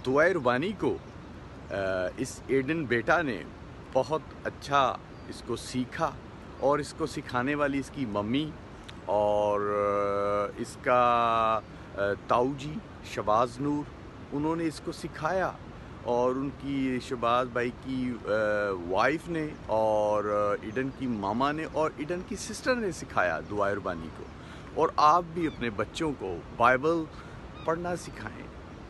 दुआ रबानी को इस एडन बेटा ने बहुत अच्छा इसको सीखा और इसको सिखाने वाली इसकी मम्मी और इसका ताऊ जी शबाज़ नूर, उन्होंने इसको सिखाया और उनकी शबाज़ भाई की वाइफ ने और ईडन की मामा ने और ईडन की सिस्टर ने सिखाया दुआ रबानी को। और आप भी अपने बच्चों को बाइबल पढ़ना सिखाएं,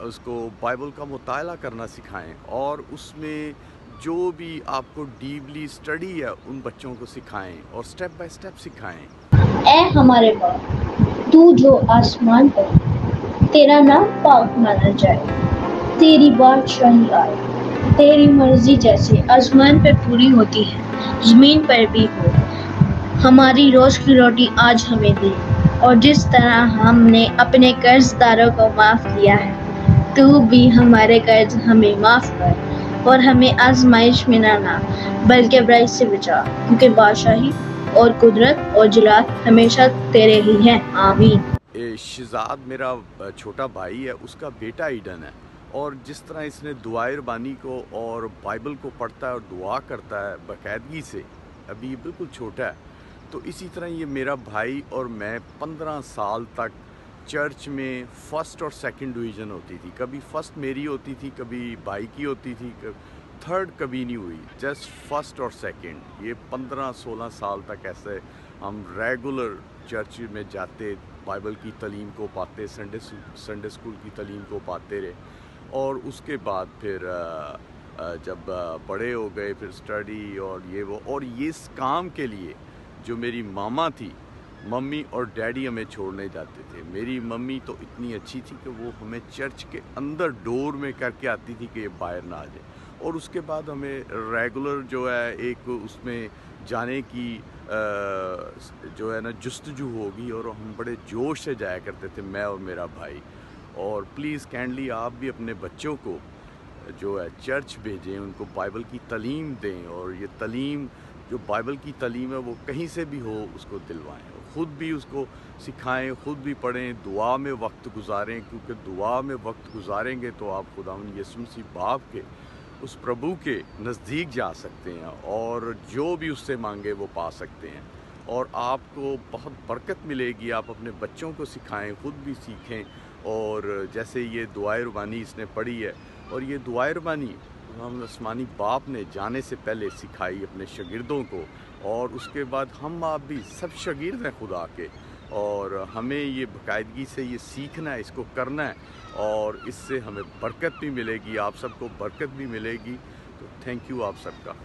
उसको बाइबल का मुताला करना सिखाएं और उसमें जो भी आपको डीपली स्टडी है उन बच्चों को सिखाएं और स्टेप बाय स्टेप सिखाएं। ऐ हमारे बाप, तू जो आसमान पर, तेरा नाम पाक माना जाए, तेरी बादशाही आए, तेरी मर्जी जैसे आसमान पर पूरी होती है जमीन पर भी हो। हमारी रोज की रोटी आज हमें दे, और जिस तरह हमने अपने कर्जदारों को माफ किया है, तू भी हमारे कर्ज हमें माफ कर, और हमें आजमाइश में ना ला, बल्कि बुराई से बचा, क्योंकि बादशाही और कुदरत और जलाल हमेशा तेरे ही हैं। आमीन। शिजाद मेरा छोटा भाई है, उसका बेटा ईडन है, और जिस तरह इसने दुआ रबानी को और बाइबल को पढ़ता है और दुआ करता है बाकायदगी से, अभी ये बिल्कुल छोटा है, तो इसी तरह ये मेरा भाई और मैं 15 साल तक चर्च में फ़र्स्ट और सेकंड डिवीज़न होती थी, कभी फ़र्स्ट मेरी होती थी, कभी भाई की होती थी, थर्ड कभी नहीं हुई, जस्ट फ़र्स्ट और सेकंड। ये 15-16 साल तक ऐसे हम रेगुलर चर्च में जाते, बाइबल की तालीम को पाते, संडे स्कूल की तालीम को पाते रहे। और उसके बाद फिर जब बड़े हो गए फिर स्टडी और ये वो, और ये इस काम के लिए जो मेरी मामा थी, मम्मी और डैडी हमें छोड़ने जाते थे। मेरी मम्मी तो इतनी अच्छी थी कि वो हमें चर्च के अंदर डोर में करके आती थी कि ये बाहर ना आ जाए, और उसके बाद हमें रेगुलर जो है एक उसमें जाने की जो है ना जुस्तजू होगी, और हम बड़े जोश से जाया करते थे, मैं और मेरा भाई। और प्लीज़ काइंडली आप भी अपने बच्चों को जो है चर्च भेजें, उनको बाइबल की तालीम दें, और ये तालीम जो बाइबल की तालीम है वो कहीं से भी हो उसको दिलवाएं, ख़ुद भी उसको सिखाएं, ख़ुद भी पढ़ें, दुआ में वक्त गुजारें, क्योंकि दुआ में वक्त गुजारेंगे तो आप खुदावंद यीशु मसीह बाप के उस प्रभु के नज़दीक जा सकते हैं, और जो भी उससे मांगे वो पा सकते हैं, और आपको बहुत बरकत मिलेगी। आप अपने बच्चों को सिखाएं, ख़ुद भी सीखें। और जैसे ये दुआ रबानी इसने पढ़ी है, और ये दुआ रबानी हम आसमानी बाप ने जाने से पहले सिखाई अपने शागिर्दों को, और उसके बाद हम आप भी सब शागिर्द हैं खुदा के, और हमें ये बाकायदगी से ये सीखना है, इसको करना है, और इससे हमें बरकत भी मिलेगी, आप सबको बरकत भी मिलेगी। तो थैंक यू आप सबका।